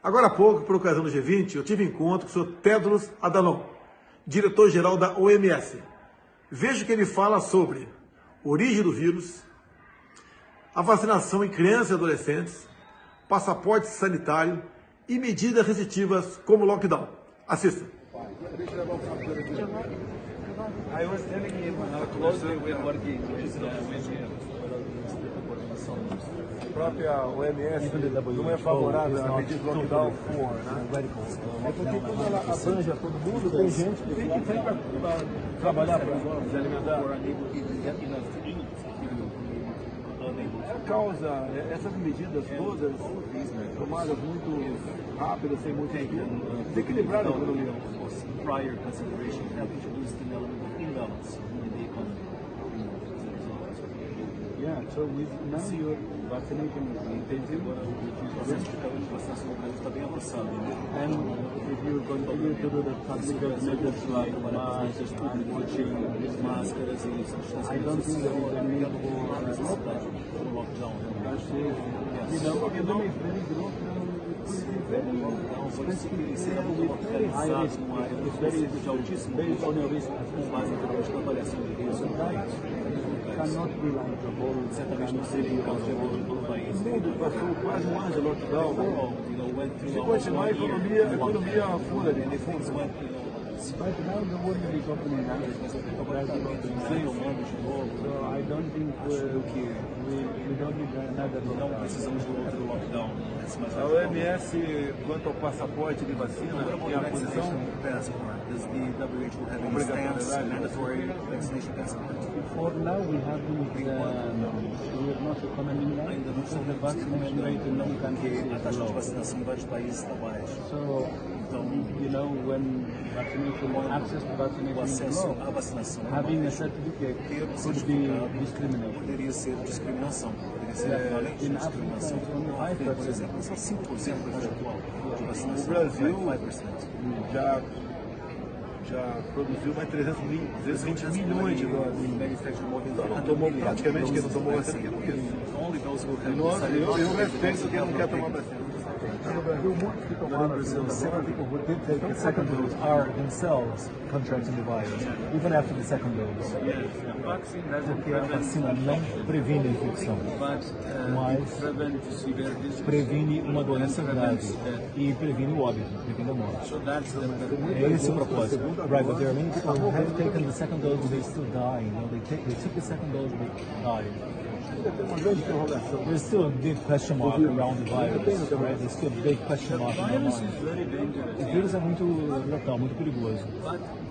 Agora há pouco, por ocasião do G20, eu tive encontro com o Sr. Tedros Adhanom, diretor-geral da OMS. Veja que ele fala sobre origem do vírus, a vacinação em crianças e adolescentes, passaporte sanitário e medidas restritivas como lockdown. Assista. I was telling him how closely we're working with A própria OMS não é favorável à medida do lockdown, é porque quando ela abrange a todo mundo, tem gente que tem para trabalhar para se alimentar. Por causa essas medidas todas tomadas muito rápidas, sem muito estudo, desequilibraram a economia. prior consideration have introduced an element of imbalance in the economy. Yeah, so with now your vaccination intensive, O processo de vacinação no Brasil está bem avançado. and if you continue to do the public measures like masks, hand Máscaras e I don't think there is a need for necessidade do lockdown. you know, epidemic is very growth Então, pode ser que seja muito localizado numa área de altíssimo risco, com base na avaliação de risco. cannot be like the whole Certamente não seria o caso de todo o país. O mundo passou quase um ano de lockdown. Se Se continuar a economia afunda. But now the world is opening up. So I don't think we don't need another não lockdown. precisamos de outro lockdown. A OMS, quanto ao passaporte de vacina, tem a posição Passport. Does the WHO have any stance, mandatory vaccination passport? for now we have we are not recommending that because the vaccination rate in many countries A is taxa de low. vacinação em vários países está baixa. So you know when vaccination access to O vaccination is acesso low, à vacinação having a certificate ter could be discrimination. poderia ser discriminação. Poderia ser equivalente In à Africa, discriminação. it's only Na África, por 5%. exemplo, só 5% da taxa atual de vacinação. O Brasil 5%. já produziu mais 320 milhões de doses. Manufacturing more than Não tomou praticamente quem não tomou vacina, que não quis. only those who have Nós, decided not eu to respeito quem não quer tomar vacina. No Brasil, muitos que tomaram vacina, Several people who did take the second dose are themselves contracting the virus, even after the second dose. Porque a vacina não previne a infecção, mas previne uma doença grave e previne o óbito, previne a morte. É esse o propósito. Right, but there are many people who have taken the second dose, but they still die. You know, they took the second dose, but they died. tem uma grande interrogação. There's still a big question mark around the virus, right? There's still a big question mark in our mind. O vírus é muito letal, muito perigoso.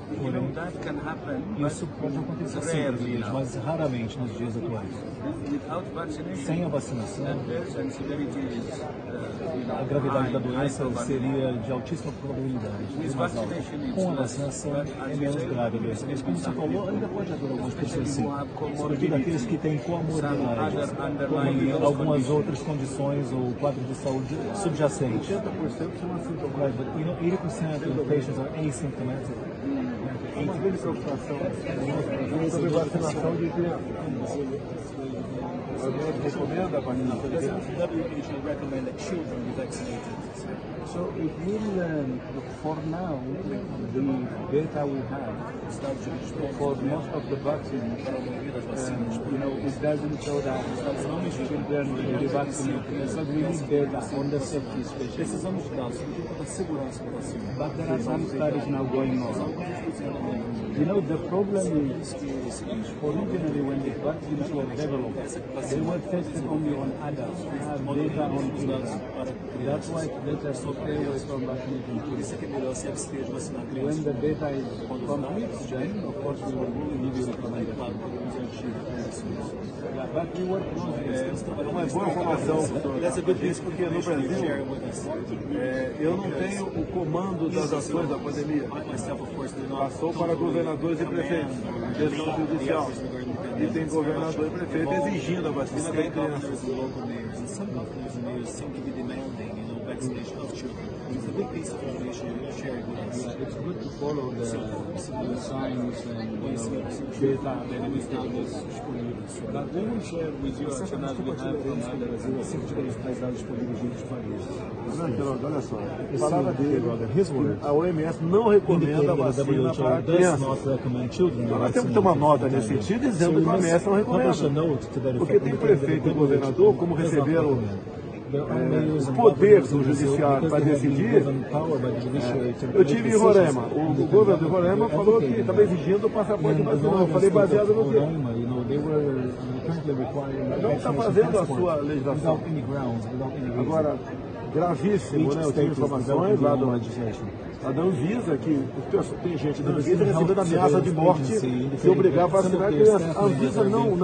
Porém, isso pode acontecer sim, mas raramente nos dias atuais. Sem a vacinação, a gravidade da doença seria de altíssima probabilidade, mais alta. Com a vacinação, é menos grave a doença. Mas como você falou, ainda pode haver algumas pessoas sim, sobretudo aqueles que têm comorbidade, como algumas outras condições ou quadro de saúde subjacente. 80% são assintomáticos. Right, but you know, 80% of the patients are asymptomatic. Uma grande preocupação sobre vacinação de crianças. A gente recomenda a vacinação de crianças. WHO recommend that children be vaccinated. So it will, for now, the data we have for most of the vaccines, you know, it doesn't show that children will be vaccinated. So we need data on the safety especially. Precisamos de dados sobre a segurança da vacina. But there are some studies now going on. You know, the problem is, originally when the vaccines were developed, they were tested only on adults. We have data on children. That's why it's better to stay away from vaccinating Por isso é children. que é melhor se abster de vacinar When crianças. the data is complete, then of course we will give you recommendation. Claro, podemos agir Yeah, but we work closely. Uma boa informação, professor. Dessa vez isso porque no Brasil eu não tenho o comando das ações da pandemia. Passou para governadores e prefeitos, gestão judicial. E tem governador e prefeito exigindo a vacina para crianças. Vaccination of children. It's a big piece of information shared with us. It's good to follow the science and data that we establish. But we will share with you as we have from Brasil, sempre tivemos dados disponíveis junto de Paris. Olha só, Esse palavra dele, his words, a OMS não recomenda a vacina para crianças. Então nós temos que ter uma nota nesse sentido dizendo que a OMS não recomenda. Porque tem prefeito e governador, como receberam o poder do judiciário para decidir. Eu tive em Roraima, o governador de Roraima falou que estava exigindo o passaporte vacinal. Eu falei baseado no quê? Não está fazendo a sua legislação. Agora, gravíssimo, né? Eu tenho informações lá da Anvisa, que tem gente da Anvisa recebendo ameaça de morte se obrigar a vacinar a criança. A Anvisa não